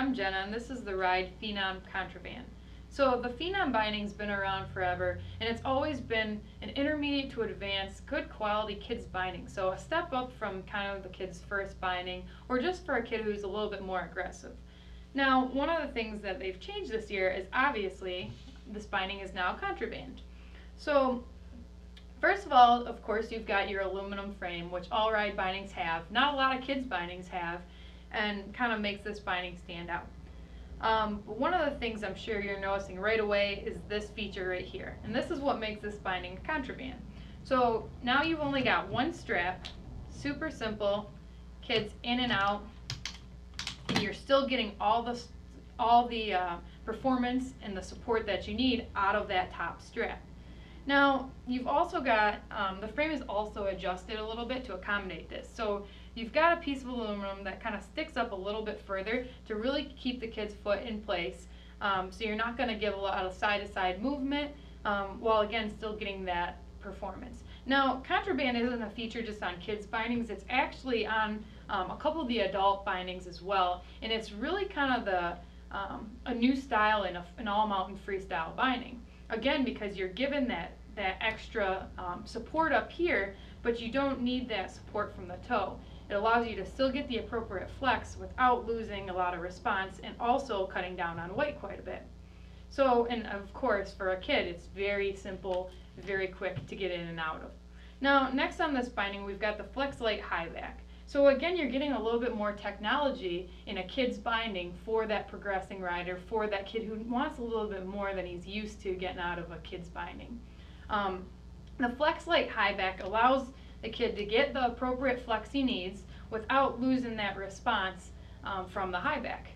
I'm Jenna, and this is the Ride Phenom Contraband. So the Phenom binding's been around forever, and it's always been an intermediate to advanced, good quality kids binding. So a step up from kind of the kid's first binding, or just for a kid who's a little bit more aggressive. Now, one of the things that they've changed this year is obviously this binding is now contraband. So first of all, of course, you've got your aluminum frame, which all ride bindings have. Not a lot of kids bindings have, and kind of makes this binding stand out. But one of the things I'm sure you're noticing right away is this feature right here. And this is what makes this binding contraband. So now you've only got one strap, super simple, kids in and out, and you're still getting all the performance and the support that you need out of that top strap. Now, you've also got, the frame is also adjusted a little bit to accommodate this. So you've got a piece of aluminum that kind of sticks up a little bit further to really keep the kid's foot in place. So you're not going to give a lot of side-to-side movement, while again still getting that performance. Now, contraband isn't a feature just on kids bindings, it's actually on a couple of the adult bindings as well. And it's really kind of a new style in an all-mountain freestyle binding. Again, because you're given that extra support up here, but you don't need that support from the toe. It allows you to still get the appropriate flex without losing a lot of response and also cutting down on weight quite a bit. So, and of course, for a kid, it's very simple, very quick to get in and out of. Now, next on this binding, we've got the Flex Light High Back. So again, you're getting a little bit more technology in a kid's binding for that progressing rider, for that kid who wants a little bit more than he's used to getting out of a kid's binding. The Flex Light High Back allows the kid to get the appropriate flex he needs without losing that response from the high back.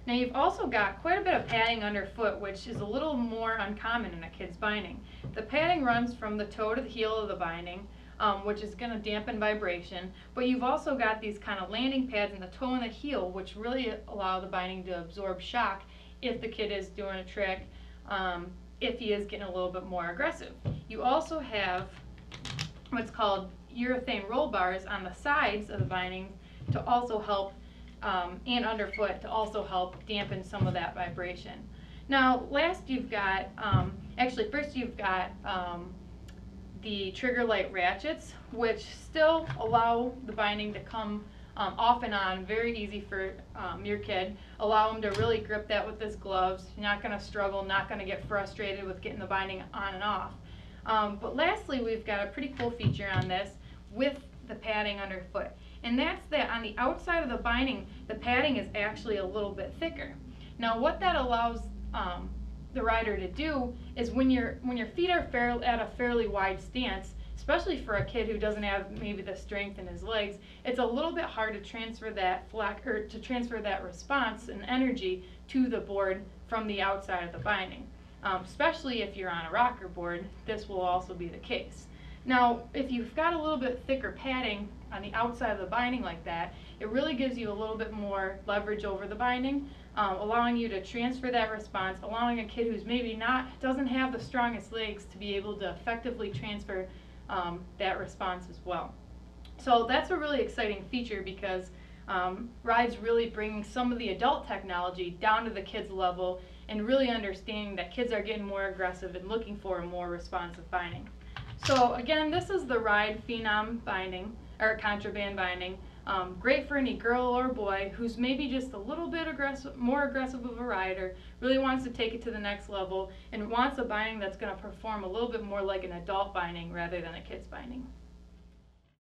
Now, you've also got quite a bit of padding underfoot, which is a little more uncommon in a kid's binding. The padding runs from the toe to the heel of the binding, which is going to dampen vibration, but you've also got these kind of landing pads in the toe and the heel, which really allow the binding to absorb shock if the kid is doing a trick, if he is getting a little bit more aggressive. You also have what's called urethane roll bars on the sides of the binding to also help, and underfoot to also help dampen some of that vibration. Now, last you've got, first you've got the trigger light ratchets, which still allow the binding to come off and on, very easy for your kid. Allow him to really grip that with his gloves. You're not going to struggle, not going to get frustrated with getting the binding on and off. But lastly, we've got a pretty cool feature on this with the padding underfoot. And that's that on the outside of the binding, the padding is actually a little bit thicker. Now, what that allows the rider to do is when your feet are at a fairly wide stance, especially for a kid who doesn't have maybe the strength in his legs, it's a little bit hard to transfer that transfer that response and energy to the board from the outside of the binding. Especially if you're on a rocker board, this will also be the case. Now, if you've got a little bit thicker padding on the outside of the binding like that, it really gives you a little bit more leverage over the binding, allowing you to transfer that response, allowing a kid who's maybe doesn't have the strongest legs to be able to effectively transfer that response as well. So that's a really exciting feature because Ride's really bringing some of the adult technology down to the kids' level and really understanding that kids are getting more aggressive and looking for a more responsive binding. So again, this is the Ride Phenom binding, or contraband binding. Great for any girl or boy who's maybe just a little bit more aggressive of a rider, really wants to take it to the next level, and wants a binding that's going to perform a little bit more like an adult binding rather than a kid's binding.